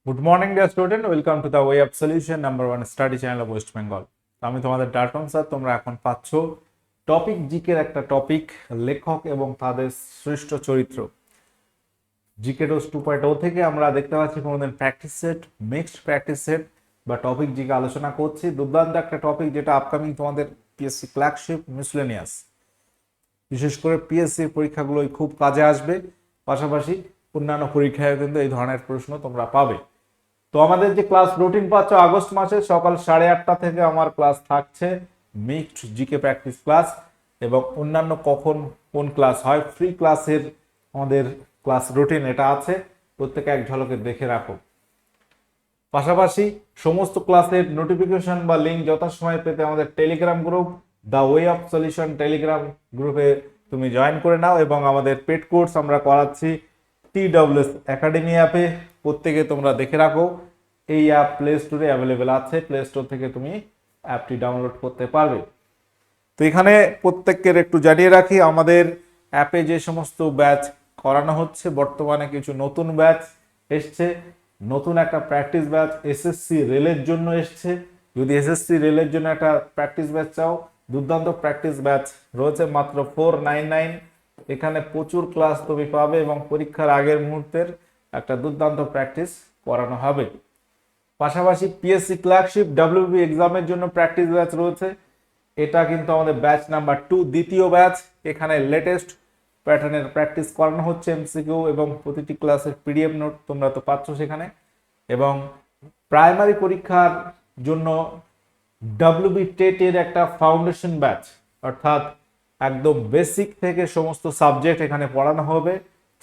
Good morning dear student, welcome to the way of solution number one study channel of West Bengal. আমি তোমাদের Dalton sir. তোমরা এখন পাচ্ছ topic জিকের একটা টপিক, লেখক এবং তাদের সৃষ্ট চরিত্র। জিকে ডোজ 2.0 থেকে আমরা দেখতে পাচ্ছি কোনোদিন practice set, mixed practice set বা টপিক জিকে আলোচনা করছি। দুর্দান্ত একটা টপিক যেটা আপকামিং তোমাদের পিএসসি ক্লার্কশিপ মিসলেনিয়াস, বিশেষ করে পিএসসি পরীক্ষাগুলোই খুব কাজে আসবে। পাশাপাশি অন্যান্য পরীক্ষায় কিন্তু এই ধরনের প্রশ্ন তোমরা পাবে। তো আমাদের যে ক্লাস রুটিন পাচ্ছ আগস্ট মাসে সকাল 8:30 থেকে আমার ক্লাস থাকছে, মিক্সড জিকে প্র্যাকটিস ক্লাস। এবং অন্যান্য কখন কোন ক্লাস হয়, ফ্রি ক্লাসের আমাদের ক্লাস রুটিন এটা আছে, প্রত্যেকে এক ঝলকে দেখে রাখো। পাশাপাশি সমস্ত ক্লাসের নোটিফিকেশন বা লিঙ্ক যথাসময়ে পেতে আমাদের Telegram group the way of solution Telegram গ্রুপে তুমি জয়েন করে নাও। এবং আমাদের পেড কোর্স আমরা করাচ্ছি TWS একাডেমি অ্যাপে, প্রত্যেকে তোমরা দেখে রাখো। এই অ্যাপ প্লে স্টোরে অ্যাভেলেবেল আছে, প্লে স্টোর থেকে তুমি অ্যাপটি ডাউনলোড করতে পারবে। তো এখানে প্রত্যেকের একটু জানিয়ে রাখি, আমাদের অ্যাপে যে সমস্ত ব্যাচ করানো হচ্ছে, বর্তমানে কিছু নতুন ব্যাচ এসছে। নতুন একটা প্র্যাকটিস ব্যাচ এসএসসি রেলের জন্য এসছে। যদি এসএসসি রেলের জন্য একটা প্র্যাকটিস ব্যাচ চাও, দুর্দান্ত প্র্যাকটিস ব্যাচ রয়েছে মাত্র 499। এখানে প্রচুর ক্লাস তুমি পাবে এবং পরীক্ষার আগের মুহূর্তের একটা দুর্দান্ত প্র্যাকটিস করানো হবে। পাশাপাশি পিএসসি ক্লার্কশিপ ডাব্লিউবি এক্সামের জন্য প্র্যাকটিস ব্যাচ রয়েছে। এটা কিন্তু আমাদের ব্যাচ নাম্বার 2, দ্বিতীয় ব্যাচ। এখানে লেটেস্ট প্যাটার্নের প্র্যাকটিস করানো হচ্ছে, এমসিকিউ এবং প্রতিটি ক্লাসের পিডিএফ নোট তোমরা তো পাচ্ছ সেখানে। এবং প্রাইমারি পরীক্ষার জন্য ডাব্লিউবি টেটের একটা ফাউন্ডেশন ব্যাচ, অর্থাৎ একদম বেসিক থেকে সমস্ত সাবজেক্ট এখানে পড়ানো হবে।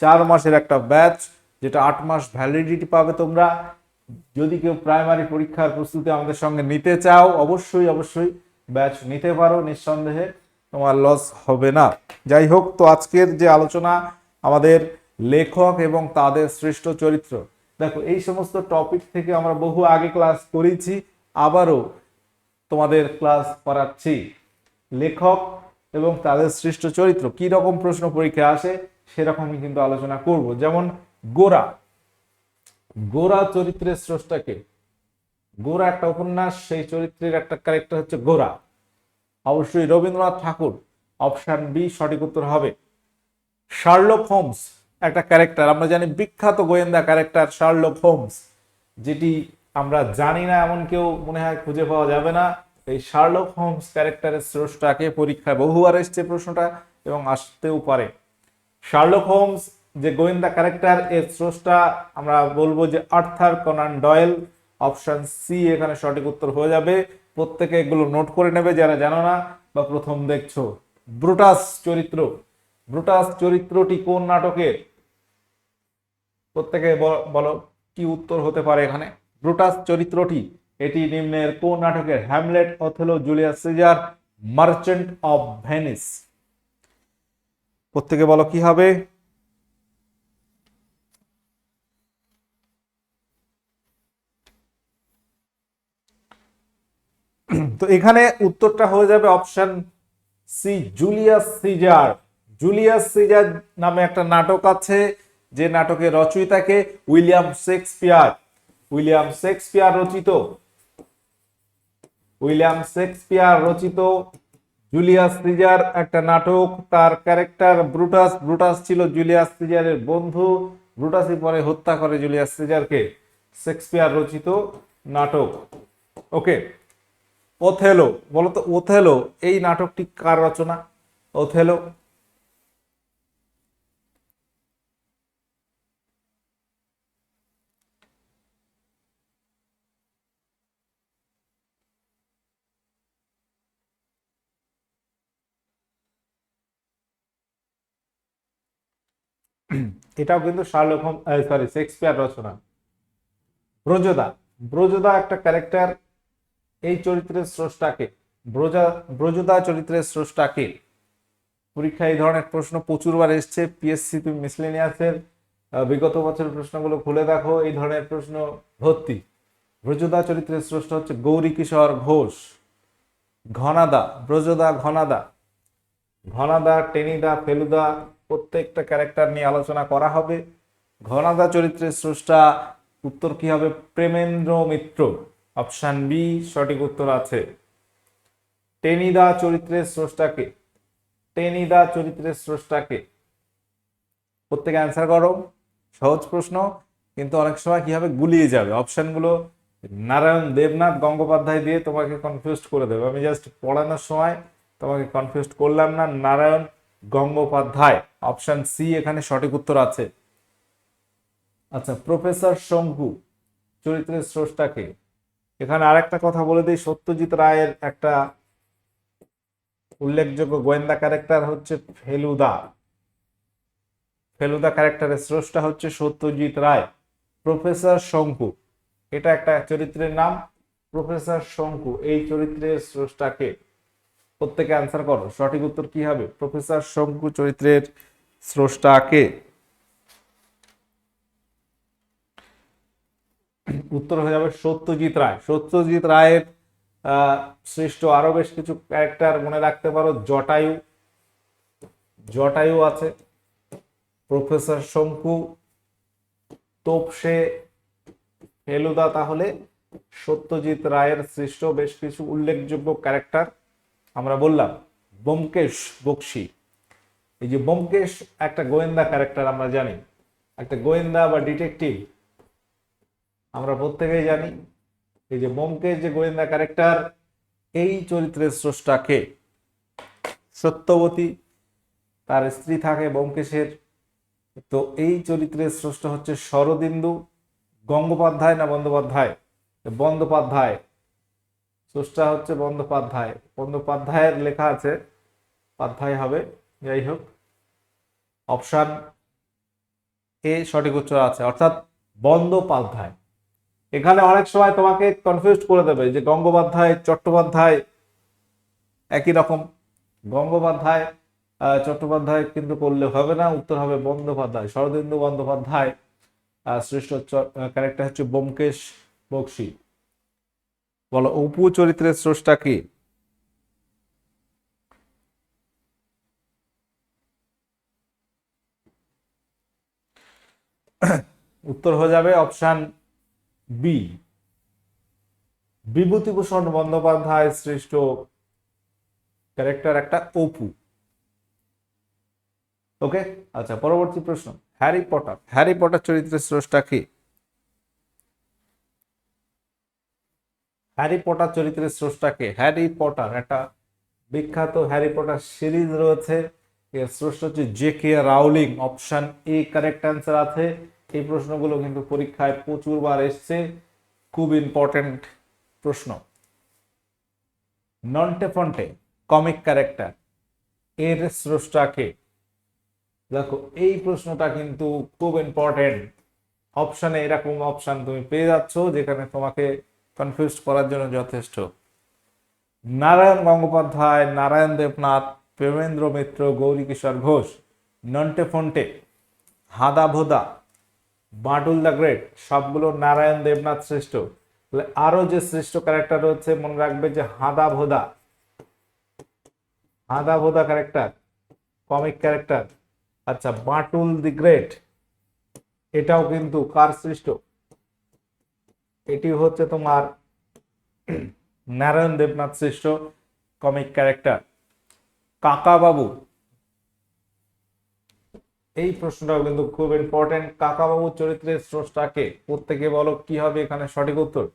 4 মাসের একটা ব্যাচ, যেটা 8 মাস ভ্যালিডিটি পাবে তোমরা। যদি কেউ প্রাইমারি পরীক্ষার প্রস্তুতি আমাদের সঙ্গে নিতে চাও, অবশ্যই অবশ্যই ব্যাচ নিতে পারো, নিঃসন্দেহে তোমার লস হবে না। যাই হোক, তো আজকের যে আলোচনা আমাদের লেখক এবং তাদের সৃষ্ট চরিত্র। দেখো, এই সমস্ত টপিক থেকে আমরা বহু আগে ক্লাস করেছি, আবারও তোমাদের ক্লাস করাচ্ছি। লেখক এবং তাদের সৃষ্ট চরিত্র কি রকম প্রশ্ন পরীক্ষা আসে সেরকমই কিন্তু আলোচনা করব। যেমন গোরা, গোরা চরিত্রের স্রষ্টাকে। গোরা একটা উপন্যাস, সেই চরিত্রের একটা ক্যারেক্টার হচ্ছে গোরা। অবশ্যই রবীন্দ্রনাথ ঠাকুর, অপশন বি সঠিক উত্তর হবে। শার্লক হোমস একটা ক্যারেক্টার, আমরা জানি বিখ্যাত গোয়েন্দা ক্যারেক্টার শার্লক হোমস, যেটি আমরা জানি না এমন কেউ মনে হয় খুঁজে পাওয়া যাবে না। এই শার্লক হোমস ক্যারেক্টারের স্রষ্টাকে, পরীক্ষায় বহুবার এসছে প্রশ্নটা এবং আসতেও পারে। শার্লক হোমস যে গোয়েন্দা ক্যারেক্টার, এর স্রষ্টা আমরা বলবো যে Arthur Conan Doyle. Option C এখানে সঠিক উত্তর হয়ে যাবে। প্রত্যেকে এগুলো নোট করে নেবে যারা জানো না বা প্রথম দেখছো। ব্রুটাস চরিত্র, ব্রুটাস চরিত্রটি কোন নাটকের? প্রত্যেকে বলো কি উত্তর হতে পারে এখানে। ব্রুটাস চরিত্রটি এটি নিম্নের কোন নাটকের? Hamlet, Othello, Julius Caesar, Merchant of Venice. প্রত্যেকে বলো কি হবে। তো এখানে উত্তরটা হয়ে যাবে option C, Julius Caesar. Julius Caesar নামে একটা নাটক আছে, যে নাটকের রচয়িতাকে উইলিয়াম শেক্সপিয়ার। উইলিয়াম শেক্সপিয়ার রচিত, উইলিয়াম শেক্সপিয়ার রচিত জুলিয়াস সিজার একটা নাটক। তার ক্যারেক্টার ব্রুটাস, ব্রুটাস ছিল জুলিয়াস সিজারের বন্ধু। ব্রুটাসই পরে হত্যা করে জুলিয়াস সিজারকে। শেক্সপিয়ার রচিত নাটক। ওকে, ওথেলো, বলতো ওথেলো এই নাটকটি কার রচনা? ওথেলো। এটাও কিন্তু শার্লক হোমস, সরি, শেক্সপিয়ার রচনা। ব্রজদা, ব্রজদা একটা ক্যারেক্টার, এই চরিত্রের স্রষ্টাকে? ব্রজদা চরিত্রের স্রষ্টাকে? পরীক্ষা এই ধরনের প্রশ্ন প্রচুরবার এসছে। পিএসসি তুমি মিসলেনিয়াসের বিগত বছরের প্রশ্নগুলো খুলে দেখো, এই ধরনের প্রশ্ন ভর্তি। ব্রজদা চরিত্রের স্রষ্টা হচ্ছে গৌরী কিশোর ঘোষ। ঘনাদা, ব্রজদা ঘনাদা, ঘনাদা, টেনিদা, ফেলুদা, প্রত্যেকটা ক্যারেক্টার নিয়ে আলোচনা করা হবে। ঘনাদা চরিত্রের স্রষ্টা উত্তর কি হবে? প্রেমেন্দ্র মিত্র। অপশন বি সঠিক উত্তর আছে। টেনিদা চরিত্রের স্রষ্টাকে? টেনিদা চরিত্রের স্রষ্টাকে? প্রত্যেকে অ্যান্সার করো। সহজ প্রশ্ন, কিন্তু অনেক সময় কি হবে, গুলিয়ে যাবে অপশনগুলো। নারায়ণ দেবনাথ গঙ্গোপাধ্যায় দিয়ে তোমাকে কনফিউজ করে দেবে। আমি জাস্ট পড়ানোর সময় তোমাকে কনফিউজ করলাম না। নারায়ণ গঙ্গোপাধ্যায়, অপশন সি এখানে সঠিক উত্তর আছে। আচ্ছা, প্রফেসর শঙ্কু চরিত্রের স্রষ্টাকে? এখানে আরেকটা কথা বলে দিই, সত্যজিৎ রায়ের একটা উল্লেখযোগ্য গোয়েন্দা ক্যারেক্টার হচ্ছে ফেলুদা। ফেলুদা ক্যারেক্টারের স্রষ্টা হচ্ছে সত্যজিৎ রায়। প্রফেসর শঙ্কু, এটা একটা চরিত্রের নাম। প্রফেসর শঙ্কু এই চরিত্রের স্রষ্টাকে? প্রত্যেকে অ্যান্সার করো, সঠিক উত্তর কি হবে? প্রফেসর শঙ্কু চরিত্রের স্রষ্টাকে? উত্তর হয়ে যাবে সত্যজিৎ রায়। সত্যজিৎ রায়ের সৃষ্ট আরো বেশ কিছু ক্যারেক্টার মনে রাখতে পারো। জটায়ু, জটায়ু আছে, প্রফেসর শঙ্কু, তোপসে, ফেলুদা। তাহলে সত্যজিৎ রায়ের সৃষ্ট বেশ কিছু উল্লেখযোগ্য ক্যারেক্টার আমরা বললাম। ব্যোমকেশ বক্সী, এই যে ব্যোমকেশ একটা গোয়েন্দা ক্যারেক্টার, আমরা জানি একটা গোয়েন্দা বা ডিটেকটিভ, আমরা প্রত্যেকেই জানি। এই যে ব্যোমকেশ যে গোয়েন্দা ক্যারেক্টার, এই চরিত্রের স্রষ্টাকে? সত্যবতী, তার স্ত্রী থাকে ব্যোমকেশের। তো এই চরিত্রের স্রষ্টা হচ্ছে শরদিন্দু গঙ্গোপাধ্যায় না বন্দ্যোপাধ্যায়? বন্দ্যোপাধ্যায়। স্রষ্টা হচ্ছে বন্দ্যোপাধ্যায়। বন্দ্যোপাধ্যায়ের লেখা আছে, পাধ্যায় হবে, যাই হোক। অপশন এ সঠিক উত্তর আছে, অর্থাৎ বন্দ্যোপাধ্যায়। এখানে অনেক সময় তোমাকে কনফিউজ করে দেবে যে গঙ্গোপাধ্যায় চট্টোপাধ্যায় একই রকম। গঙ্গোপাধ্যায় চট্টোপাধ্যায় কিন্তু করলে হবে না, উত্তর হবে বন্দ্যোপাধ্যায়। শরদিন্দু বন্দ্যোপাধ্যায় শ্রেষ্ঠ ক্যারেক্টার হচ্ছে ব্যোমকেশ বক্সী। বলো, অপু চরিত্রের স্রষ্টা কি? উত্তর হয়ে যাবে অপশন বি, বিভূতিভূষণ বন্দ্যোপাধ্যায় শ্রেষ্ঠ ক্যারেক্টার একটা অপু। ওকে, আচ্ছা, পরবর্তী প্রশ্ন। হ্যারি পটার, হ্যারি পটার চরিত্রের স্রষ্টা কি? হ্যারি পটার চরিত্রের স্রষ্টা কে? হ্যারি পটার একটা বিখ্যাত হ্যারি পটার সিরিজ রয়েছে, এর স্রষ্টা হচ্ছে J K Rowling. Option A correct answer আছে। এই প্রশ্নগুলো কিন্তু পরীক্ষায় প্রচুর বার এসছে, খুব ইম্পর্টেন্ট প্রশ্ন। নন্টে ফন্টে কমিক ক্যারেক্টার, এর স্রষ্টা কে? দেখো, এই প্রশ্নটা কিন্তু খুব ইম্পর্টেন্ট। অপশনে এরকম অপশন তুমি পেয়ে যাচ্ছ যেখানে তোমাকে কনফিউজ করার জন্য যথেষ্ট। নারায়ণ গঙ্গোপাধ্যায়, নারায়ণ দেবনাথ, প্রেমেন্দ্র মিত্র, গৌরী কিশোর ঘোষ। নন্টে ফন্টে, হাদা ভোদা, বাঁটুল দ্য গ্রেট, সবগুলো নারায়ণ দেবনাথ শ্রেষ্ঠ। আরো যে শ্রেষ্ঠ ক্যারেক্টার রয়েছে মনে রাখবে যে হাদা ভোদা। হাদা ভোদা ক্যারেক্টার কমিক ক্যারেক্টার। আচ্ছা, বাঁটুল দি গ্রেট, এটাও কিন্তু কার সৃষ্ট? এটি হচ্ছে তোমার নারায়ণ দেবনাথ সৃষ্ট কমিক ক্যারেক্টার। কাকা বাবু, এই প্রশ্নটাও কিন্তু খুব ইম্পর্টেন্ট। কাকা বাবু চরিত্রের স্রষ্টাকে? প্রত্যেকে বলো কি হবে এখানে সঠিক উত্তর।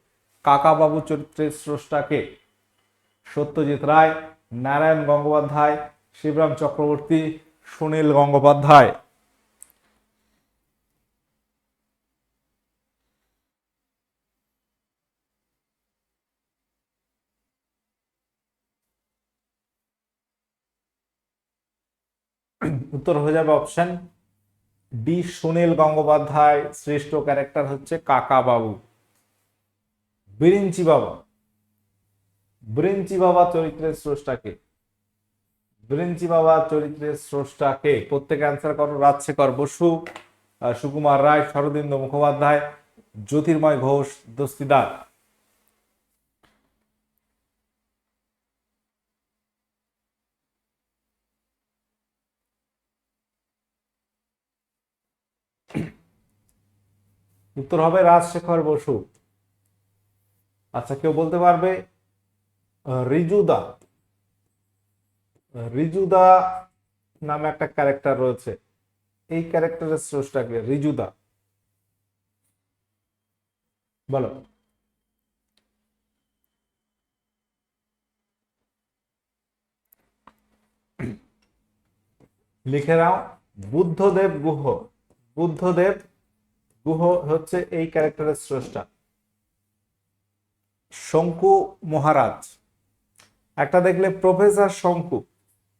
কাকা বাবু চরিত্রের স্রষ্টাকে? সত্যজিৎ রায়, নারায়ণ গঙ্গোপাধ্যায়, শিবরাম চক্রবর্তী, সুনীল গঙ্গোপাধ্যায়। উত্তর হয়ে যাবে অপশন ডি, সুনীল গঙ্গোপাধ্যায় শ্রেষ্ঠ ক্যারেক্টার হচ্ছে কাকা বাবু। বিরিঞ্চি বাবা, বিরিঞ্চি বাবা চরিত্রের স্রষ্টাকে? বিরিঞ্চি বাবা চরিত্রের স্রষ্টাকে? প্রত্যেকে অ্যান্সার করো। রাজশেখর বসু, সুকুমার রায়, শরদিন্দু মুখোপাধ্যায়, জ্যোতির্ময় ঘোষ দস্তিদার। উত্তর হবে রাজশেখর বসু। আচ্ছা, কেউ বলতে পারবে রিজুদা? রিজুদা নামে একটা ক্যারেক্টার রয়েছে, এই ক্যারেক্টারের স্রষ্টাকে রিজুদা, বলো। লিখে নাও, বুদ্ধদেব গুহ। বুদ্ধদেব গুহ হচ্ছে এই ক্যারেক্টারের স্রষ্টা। শঙ্কু মহারাজ, একটা দেখলে প্রফেসর শঙ্কু,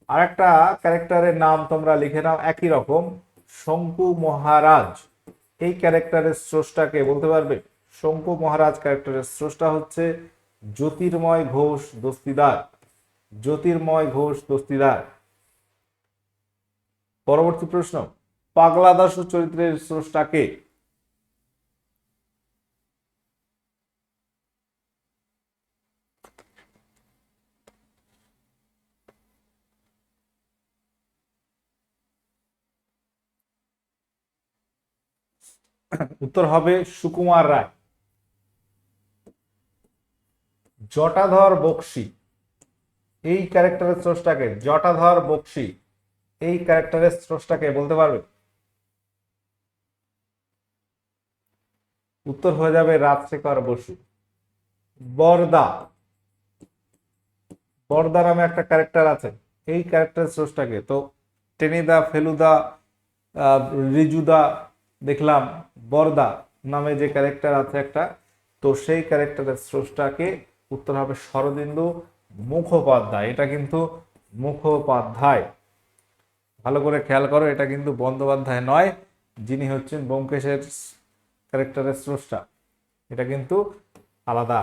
আর একটা ক্যারেক্টারের নাম তোমরা লিখে নাও একই রকম, শঙ্কু মহারাজ। এই ক্যারেক্টারের স্রষ্টাকে বলতে পারবে? শঙ্কু মহারাজ ক্যারেক্টারের স্রষ্টা হচ্ছে জ্যোতির্ময় ঘোষ দস্তিদার। জ্যোতির্ময় ঘোষ দস্তিদার। পরবর্তী প্রশ্ন, পাগলা দাশু চরিত্রের স্রষ্টাকে? উত্তর হবে সুকুমার রায়। জটাধর বক্সী, এই ক্যারেক্টারের স্রষ্টাকে? জটাধর বক্সী এই ক্যারেক্টারের স্রষ্টাকে বলতে পারবে? উত্তর হয়ে যাবে রাজশেখর বসু। বরদা, বরদা নামে একটা ক্যারেক্টার আছে, এই ক্যারেক্টারের স্রষ্টাকে? তো টেনিদা, ফেলুদা, রিজুদা দেখলাম, বরদা নামে যে ক্যারেক্টার আছে একটা, তো সেই ক্যারেক্টারের স্রষ্টাকে? উত্তর হবে শরদিন্দু মুখোপাধ্যায়। এটা কিন্তু মুখোপাধ্যায়। ভালো করে খেয়াল করো, এটা কিন্তু বন্দ্যোপাধ্যায় নয়, যিনি হচ্ছেন ব্যোমকেশের ক্যারেক্টারের স্রষ্টা, এটা কিন্তু আলাদা।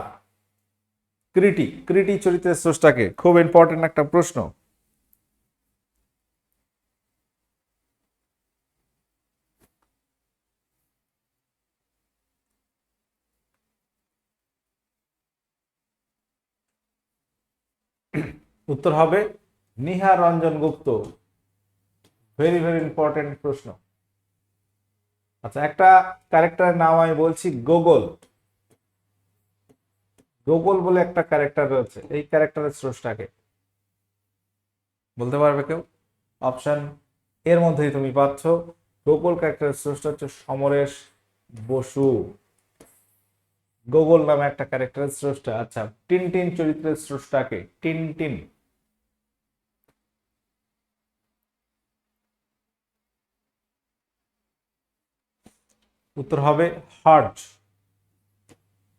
কৃতি, কৃতি চরিত্রের স্রষ্টাকে? খুব ইম্পর্টেন্ট একটা প্রশ্ন। উত্তর হবে নিহার রঞ্জন গুপ্ত। ভেরি ভেরি ইম্পর্টেন্ট প্রশ্ন। আচ্ছা, একটা ক্যারেক্টারের নাম আমি বলছি, গোগল। গোগল বলে একটা ক্যারেক্টার রয়েছে, এই ক্যারেক্টারের স্রষ্টাকে? বলতে পারবে কেউ? অপশন এর মধ্যেই তুমি পাচ্ছ, গোগল ক্যারেক্টারের স্রষ্টা হচ্ছে সমরেশ বসু। গোগল নামে একটা ক্যারেক্টারের স্রষ্টা। আচ্ছা, টিনটিন চরিত্রের স্রষ্টাকে? টিনটিন? উত্তর হবে Herge,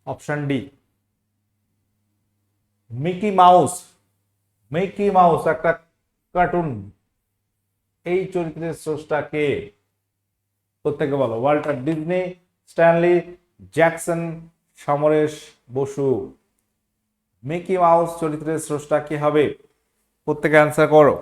option D. Mickey Mouse, Mickey Mouse একটা কার্টুন, এই চরিত্রের স্রষ্টাকে? প্রত্যেকে বলো। Walter Disney, Stanley, Jackson, Samaresh Basu. Mickey Mouse চরিত্রের স্রষ্টা কি হবে? প্রত্যেকে অ্যান্সার করো।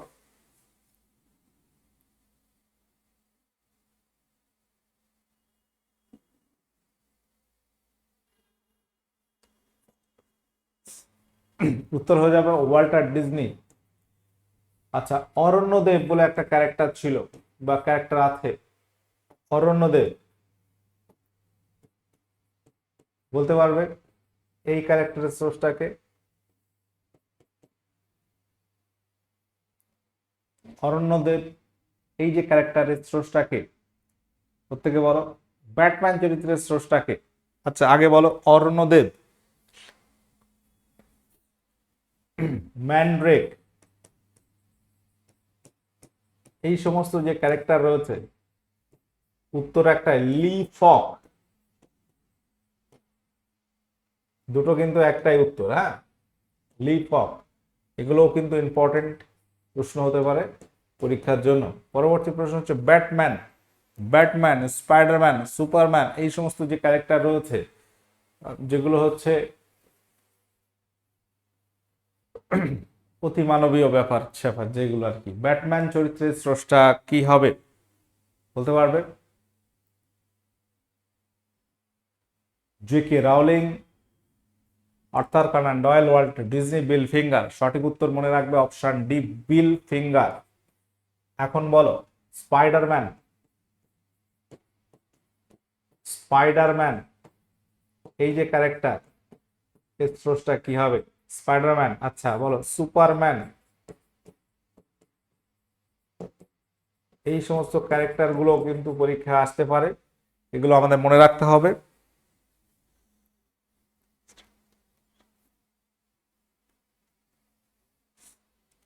উত্তর হয়ে যাবে ওয়াল্টার ডিজনি। আচ্ছা, অরণ্যদেব বলে একটা ক্যারেক্টার ছিল বা ক্যারেক্টার আছে, অরণ্যদেব, বলতে পারবে এই ক্যারেক্টারের স্রষ্টাকে? অরণ্যদেব এই যে ক্যারেক্টারের স্রষ্টাকে? প্রত্যেকে বলো। ব্যাটম্যান চরিত্রের স্রষ্টাকে? আচ্ছা, আগে বলো অরণ্যদেব। ম্যানড্রেক, এই সমস্ত যে ক্যারেক্টার রয়েছে, উত্তর একটা লি ফক। দুটো কিন্তু একটাই উত্তর, হ্যাঁ, লি ফক। এগুলোও কিন্তু ইম্পর্টেন্ট প্রশ্ন হতে পারে পরীক্ষার জন্য। পরবর্তী প্রশ্ন হচ্ছে ব্যাটম্যান। ব্যাটম্যান, স্পাইডারম্যান, সুপারম্যান, এই সমস্ত যে ক্যারেক্টার রয়েছে, যেগুলো হচ্ছে অতি মানবীয় ব্যাপার স্যাপার যেগুলো আর কি, ব্যাটম্যান চরিত্রের স্রষ্টা কি হবে? বলতে পারবে? J K Rowling, Arthur Conan Doyle, Walt Disney, Bill Finger. সঠিক উত্তর মনে রাখবে অপশন ডি, বিল ফিঙ্গার। এখন বলো স্পাইডারম্যান। স্পাইডারম্যান, এই যে ক্যারেক্টার, এর স্রষ্টা কি হবে? স্পাইডারম্যান। আচ্ছা বলো সুপারম্যান। এই সমস্ত ক্যারেক্টার গুলো কিন্তু পরীক্ষায় আসতে পারে, এগুলো আমাদের মনে রাখতে হবে।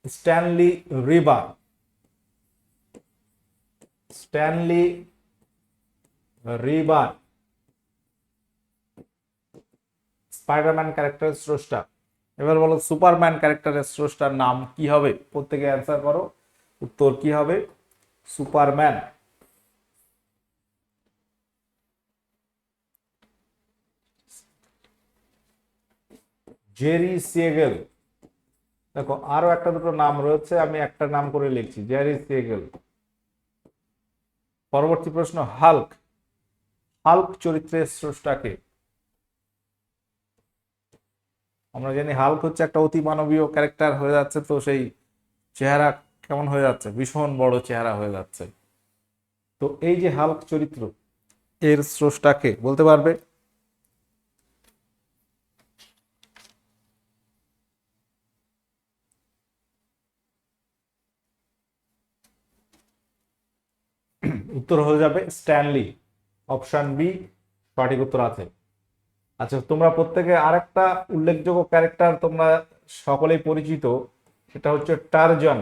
স্ট্যানলি রিবার, স্ট্যানলি রিবার স্পাইডারম্যান ক্যারেক্টারের স্রষ্টা। এবার বলো সুপারম্যান ক্যারেক্টারের স্রষ্টার নাম কি হবে? প্রত্যেকে অ্যান্সার করো, উত্তর কি হবে? সুপারম্যান। জেরি সিয়েগেল, দেখো আরো একটা দুটো নাম রয়েছে, আমি একটা নাম করে লিখছি, জেরি সিয়েগেল। পরবর্তী প্রশ্ন, হাল্ক, হাল্ক চরিত্রের স্রষ্টাকে? আমরা জানি হাল্ক হচ্ছে একটা অতি মানবীয় ক্যারেক্টার হয়ে যাচ্ছে, তো সেই চেহারা কেমন হয়ে যাচ্ছে? ভীষণ বড় চেহারা হয়ে যাচ্ছে। তো এই যে হাল্ক চরিত্র, এর স্রষ্টাকে বলতে পারবে? উত্তর হয়ে যাবে স্ট্যানলি, অপশন বি সঠিক উত্তর আছে। আচ্ছা তোমরা প্রত্যেকে আরেকটা উল্লেখযোগ্য ক্যারেক্টার তোমরা সকলেই পরিচিত, সেটা হচ্ছে টারজান।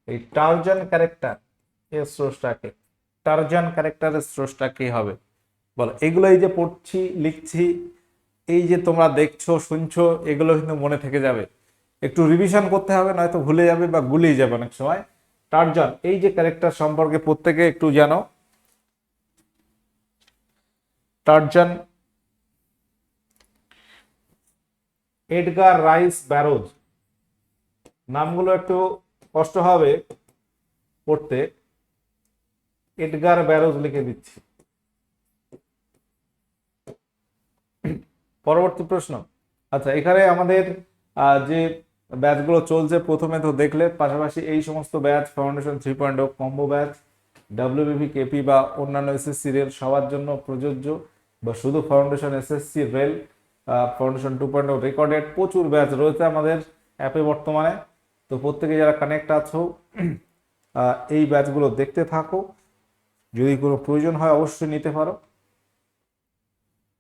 এই টারজান ক্যারেক্টার এর স্রষ্টাকে, টারজান ক্যারেক্টারের স্রষ্টা কে হবে? বলো। এগুলো এই যে পড়ছি লিখছি, এই যে তোমরা দেখছো শুনছো, এগুলো কিন্তু মনে থেকে যাবে, একটু রিভিশন করতে হবে, নয়তো ভুলে যাবে বা গুলিয়ে যাবে অনেক সময়। টারজান এই যে ক্যারেক্টার সম্পর্কে প্রত্যেকে একটু জানো। টারজান এডগার রাইস ব্যারোজ, নামগুলো একটু কষ্ট হবে পড়তে, এডগার ব্যারোজ লিখে দিচ্ছি। পরবর্তী প্রশ্ন, আচ্ছা এখানে আমাদের যে ব্যাচগুলো চলছে, প্রথমে তো দেখলে, পাশাপাশি এই সমস্ত batch foundation 3.0 combo batch, WBP KP বা অন্যান্য এসএসসি রেল সবার জন্য প্রযোজ্য, বা শুধু foundation SSC rail, foundation 2.0 recorded, প্রচুর ব্যাচ রয়েছে আমাদের অ্যাপে বর্তমানে। তো প্রত্যেকে যারা কানেক্ট আছো এই ব্যাচগুলো দেখতে থাকো, যদি কোনো প্রয়োজন হয় অবশ্যই নিতে পারো।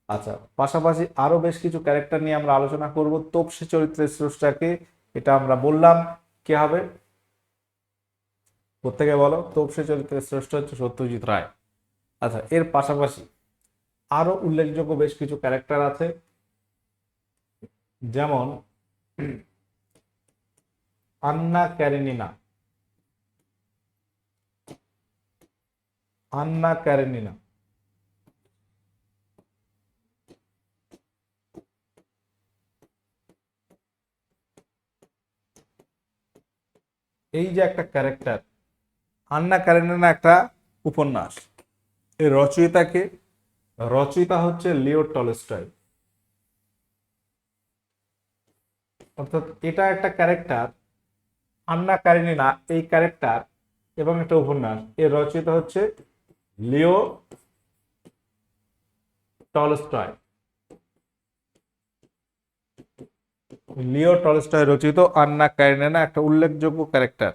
আচ্ছা পাশাপাশি আরো বেশ কিছু ক্যারেক্টার নিয়ে আমরা আলোচনা করব। তোপসে চরিত্রের স্রষ্টাকে, এটা আমরা বললাম কে হবে? প্রত্যেকে বলো। তোপসে চরিত্রের স্রষ্টা হচ্ছে সত্যজিৎ রায়। আচ্ছা এর পাশাপাশি আরো উল্লেখযোগ্য বেশ কিছু ক্যারেক্টার আছে, যেমন আন্না ক্যারেনিনা, আন্না ক্যারেনিনা, এই যে একটা ক্যারেক্টার, আন্না ক্যারেনিনা একটা উপন্যাস, এর রচয়িতাকে? রচয়িতা হচ্ছে লিও টলস্টয়। অর্থাৎ এটা একটা ক্যারেক্টার, আন্না কারেনিনা এই ক্যারেক্টার এবং একটা উপন্যাস, এর রচয়িতা হচ্ছে লিও টলস্টয়। লিও টলস্টয় রচিত আন্না কারেনিনা একটা উল্লেখযোগ্য ক্যারেক্টার।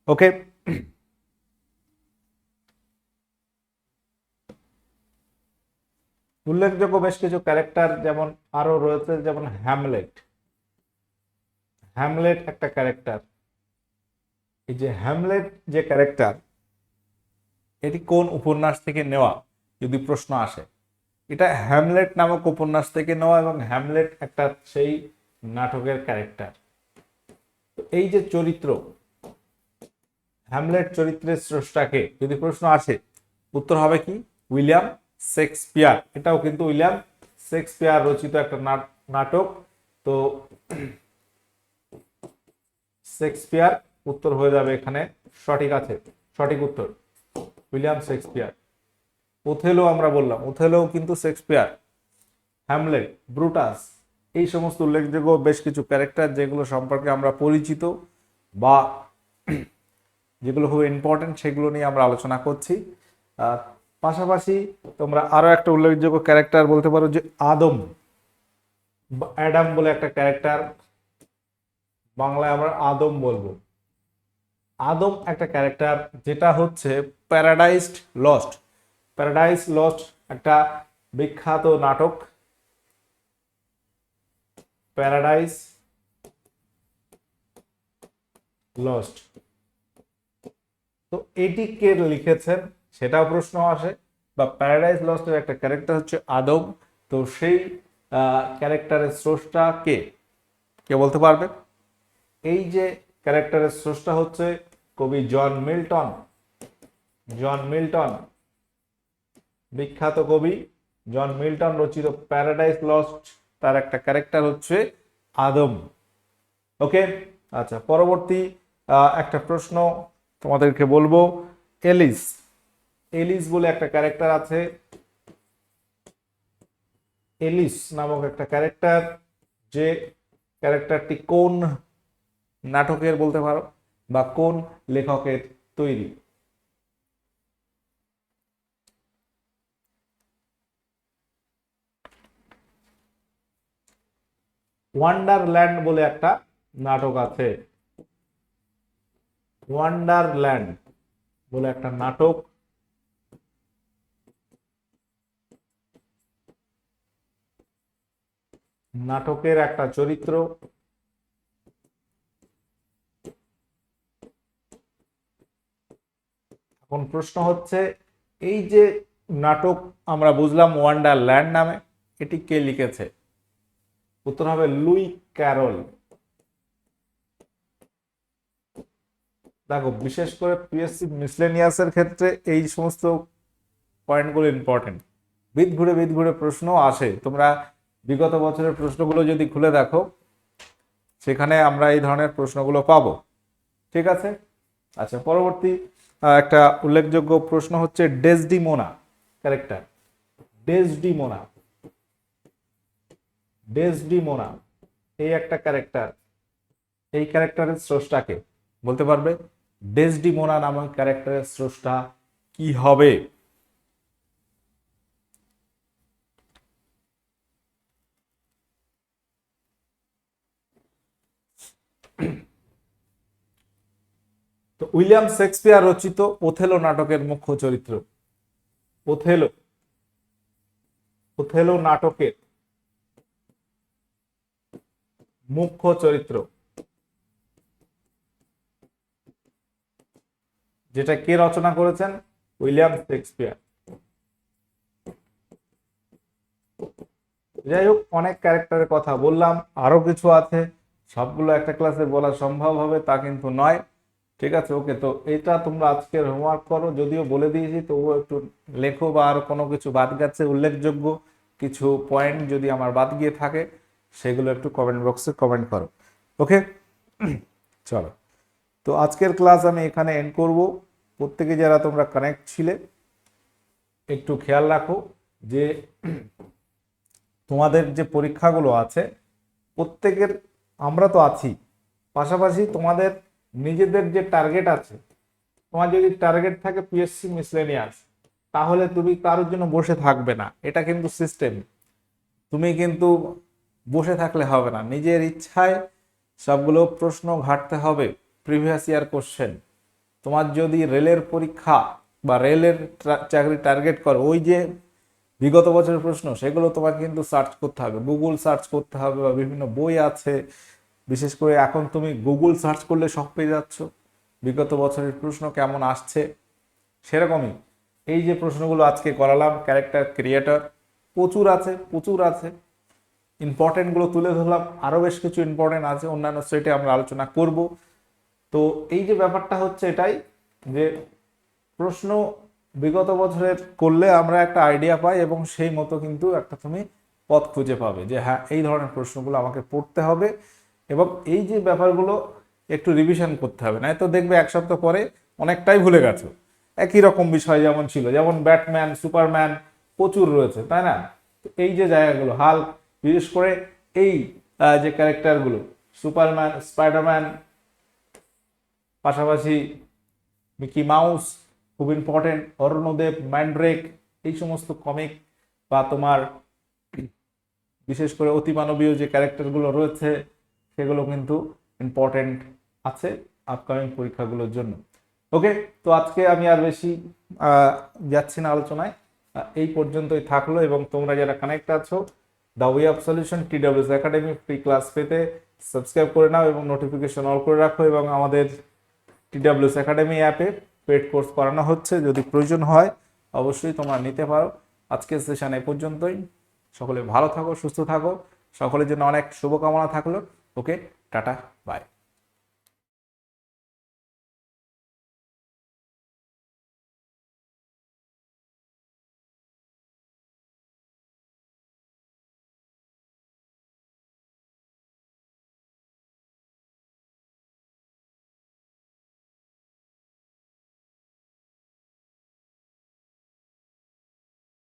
ওকে, উল্লেখযোগ্য বেশ কিছু ক্যারেক্টার যেমন আরো রয়েছে, যেমন হ্যামলেট। হ্যামলেট একটা ক্যারেক্টার। এই যে হ্যামলেট যে ক্যারেক্টার, এটি কোন উপন্যাস থেকে নেওয়া যদি প্রশ্ন আসে? এটা হ্যামলেট নামক উপন্যাস থেকে নেওয়া, এবং হ্যামলেট একটা সেই নাটকের ক্যারেক্টার। এই যে চরিত্র, হ্যামলেট চরিত্রের স্রষ্টাকে যদি প্রশ্ন আসে, উত্তর হবে কি? William Shakespeare. এটাও কিন্তু উইলিয়াম শেক্সপিয়ার রচিত একটা নাটক। তো শেক্সপিয়ার উত্তর হয়ে যাবে এখানে, সঠিক আছে, সঠিক উত্তর উইলিয়াম শেক্সপিয়ার। ওথেলো আমরা বললাম, ওথেলো কিন্তু শেক্সপিয়ার। হ্যামলেট, ব্রুটাস, এই সমস্ত উল্লেখযোগ্য বেশ কিছু ক্যারেক্টার যেগুলো সম্পর্কে আমরা পরিচিত বা যেগুলো খুব ইম্পর্টেন্ট, সেগুলো নিয়ে আমরা আলোচনা করছি। আহ, পাশাপাশি তোমরা আরো একটা উল্লেখযোগ্য ক্যারেক্টার বলতে পারো যে আদম বা অ্যাডাম বলে একটা ক্যারেক্টার, বাংলায় আমরা আদম বলবো। আদম একটা ক্যারেক্টার যেটা হচ্ছে প্যারাডাইস লস্ট। প্যারাডাইস লস্ট একটা বিখ্যাত নাটক, প্যারাডাইস লস্ট। তো এটি কে লিখেছেন সেটাও প্রশ্ন আসে, বা প্যারাডাইস লস্টের একটা ক্যারেক্টার হচ্ছে আদম, তো সেই ক্যারেক্টারের স্রষ্টা কে, কে বলতে পারবে? এই যে ক্যারেক্টারের স্রষ্টা হচ্ছে কবি জন মিল্টন। জন মিল্টন, বিখ্যাত কবি জন মিল্টন রচিত প্যারাডাইস লস্ট, তার একটা ক্যারেক্টার হচ্ছে আদম। ওকে, আচ্ছা, পরবর্তী একটা প্রশ্ন তোমাদেরকে বলবো। এলিস, এলিস বলে একটা ক্যারেক্টার আছে, এলিস নামক একটা ক্যারেক্টার, যে ক্যারেক্টারটি কোন নাটকের বলতে পারো, বা কোন লেখকের তৈরি? ওয়ান্ডারল্যান্ড বলে একটা নাটক আছে, ওয়ান্ডারল্যান্ড বলে একটা নাটক, নাটকের একটা চরিত্র। এখন প্রশ্ন হচ্ছে, এই যে নাটক আমরা বুঝলাম ওয়ান্ডারল্যান্ড নামে, এটি কে লিখেছে? উত্তর হবে লুই ক্যারল। দেখো, বিশেষ করে পিএসসি মিসলেনিয়াসের ক্ষেত্রে এই সমস্ত পয়েন্টগুলো ইম্পর্টেন্ট। বিদ ঘুরে প্রশ্ন আসে, তোমরা বিগত বছরের প্রশ্নগুলো যদি খুলে দেখো সেখানে আমরা এই ধরনের প্রশ্নগুলো পাবো। ঠিক আছে, আচ্ছা, পরবর্তী একটা উল্লেখযোগ্য প্রশ্ন হচ্ছে ডেসডিমোনা ক্যারেক্টার। ডেসডিমোনা, ডেসডিমোনা এই একটা ক্যারেক্টার, এই ক্যারেক্টারের স্রষ্টাকে বলতে পারবে? ডেসডিমোনা নামক ক্যারেক্টারের স্রষ্টা কি হবে? তো উইলিয়াম শেক্সপিয়ার রচিত ওথেলো নাটকের মুখ্য চরিত্র, ওথেলো, ওথেলো নাটকের মুখ্য চরিত্র যেটা কে রচনা করেছেন? William Shakespeare. যাই হোক, অনেক ক্যারেক্টারের কথা বললাম, আরো কিছু আছে, সবগুলো একটা ক্লাসে বলা সম্ভব হবে তা কিন্তু নয়। ঠিক আছে, ওকে, তো এটা তোমরা আজকের হোমওয়ার্ক করো, যদিও বলে দিয়েছি তবুও একটু লেখো, বা আর কোনো কিছু বাদ গেছে উল্লেখযোগ্য কিছু পয়েন্ট যদি আমার বাদ গিয়ে থাকে সেগুলো একটু কমেন্ট বক্সে কমেন্ট করো। ওকে, চলো, তো আজকের ক্লাস আমি এখানে এন্ড করব। প্রত্যেকে যারা তোমরা কানেক্ট ছিলে একটু খেয়াল রাখো যে তোমাদের যে পরীক্ষাগুলো আছে প্রত্যেকের, আমরা তো আছি, পাশাপাশি তোমাদের নিজেদের যে টার্গেট আছে, তোমার যদি টার্গেট থাকে পিএসসি মিসলেনিয়াস, তাহলে তুমি কারোর জন্য বসে থাকবে না, এটা কিন্তু সিস্টেম। তুমি কিন্তু বসে থাকলে হবে না, নিজের ইচ্ছায় সবগুলো প্রশ্ন ঘাটতে হবে, প্রিভিয়াস ইয়ার কোশ্চেন। তোমার যদি রেলের পরীক্ষা বা রেলের চাকরি টার্গেট করো, ওই যে বিগত বছরের প্রশ্ন সেগুলো তোমাকে কিন্তু সার্চ করতে হবে, গুগল সার্চ করতে হবে, বা বিভিন্ন বই আছে, বিশেষ করে এখন তুমি গুগল সার্চ করলে সব পেয়ে যাচ্ছ বিগত বছরের প্রশ্ন কেমন আসছে। সেরকমই এই যে প্রশ্নগুলো আজকে করালাম, ক্যারেক্টার ক্রিয়েটর প্রচুর আছে, প্রচুর আছে, ইম্পর্টেন্টগুলো তুলে ধরলাম, আরও বেশ কিছু ইম্পর্টেন্ট আছে, অন্যান্য সেটে আমরা আলোচনা করব। তো এই যে ব্যাপারটা হচ্ছে এটাই, যে প্রশ্ন বিগত বছরের করলে আমরা একটা আইডিয়া পাই, এবং সেই মতো কিন্তু একটা তুমি পথ খুঁজে পাবে যে হ্যাঁ, এই ধরনের প্রশ্নগুলো আমাকে পড়তে হবে, এবং এই যে ব্যাপারগুলো একটু রিভিশন করতে হবে, নয় তো দেখবে এক সপ্তাহ পরে অনেকটাই ভুলে গেছো। একই রকম বিষয় যেমন ছিল, যেমন ব্যাটম্যান, সুপারম্যান প্রচুর রয়েছে, তাই না? এই যে জায়গাগুলো, হাল্ক, বিশেষ করে এই যে ক্যারেক্টারগুলো, সুপারম্যান, স্পাইডারম্যান, পাশাপাশি মিকি মাউস, খুব ইম্পর্টেন্ট, অরণ্যদেব, ম্যান্ড্রেক, এই সমস্ত কমিক বা তোমার বিশেষ করে অতিমানবীয় যে ক্যারেক্টারগুলো রয়েছে সেগুলো কিন্তু ইম্পর্টেন্ট আছে আপকামিং পরীক্ষাগুলোর জন্য। ওকে, তো আজকে আমি আর বেশি যাচ্ছি না আলোচনায়, এই পর্যন্তই থাকলো। এবং তোমরা যারা কানেক্ট আছো the way of solution TWS academy free class পেতে সাবস্ক্রাইব করে নাও এবং নোটিফিকেশন অল করে রাখো। এবং আমাদের TWS একাডেমি অ্যাপে পেড কোর্স করানো হচ্ছে, যদি প্রয়োজন হয় অবশ্যই তোমরা নিতে পারো। আজকের সেশন এ পর্যন্তই। সকলে ভালো থাকো, সুস্থ থাকো, সকলের জন্য অনেক শুভকামনা থাকলো। ওকে, টাটা, বাই।